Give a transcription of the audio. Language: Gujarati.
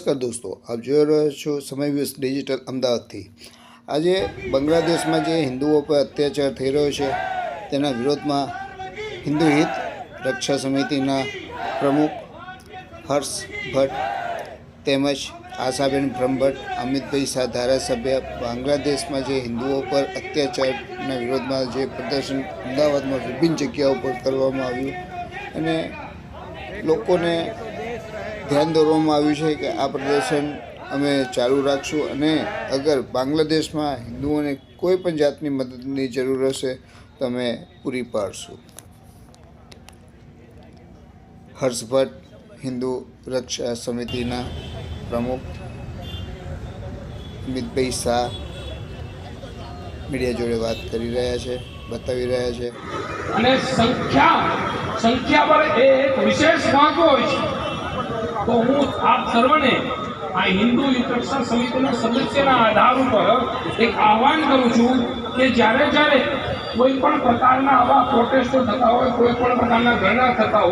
નમસ્કાર દોસ્તો, આપ જોઈ રહ્યા છો સમય વ્યૂઝ ડિજિટલ અમદાવાદથી। આજે બાંગ્લાદેશમાં જે હિન્દુઓ પર અત્યાચાર થઈ રહ્યો છે તેના વિરોધમાં હિન્દુ હિત રક્ષા સમિતિના પ્રમુખ હર્ષ ભટ્ટ તેમજ આશાબેન બ્રહ્મભટ્ટ, અમિતભાઈ શાહ ધારાસભ્ય બાંગ્લાદેશમાં જે હિન્દુઓ પર અત્યાચારના વિરોધમાં જે પ્રદર્શન અમદાવાદમાં વિભિન્ન જગ્યાઓ પર કરવામાં આવ્યું અને લોકોને ધ્યાન દોરવામાં આવ્યું છે કે આ પ્રદર્શન અમે ચાલુ રાખશું અને અગર બાંગ્લાદેશમાં હિન્દુઓને કોઈ પણ જાતની મદદની જરૂર હશે તો અમે પૂરી પાડશું। હર્ષ ભટ્ટ, હિન્દુ રક્ષા સમિતિના પ્રમુખ, અમિતભાઈ શાહ મીડિયા જોડે વાત કરી રહ્યા છે, બતાવી રહ્યા છે અને સંખ્યા પર એક વિશેષ મહત્વ હોય છે। તો હું આપ સર્વને આ હિન્દુ રક્ષા સમિતિના સદસ્યના આધાર ઉપર એક આહવાન કરું છું કે જ્યારે કોઈ પણ પ્રકારના આવા પ્રોટેસ્ટો થતા હોય, કોઈ પણ પ્રકારના ધરણા થતા હોય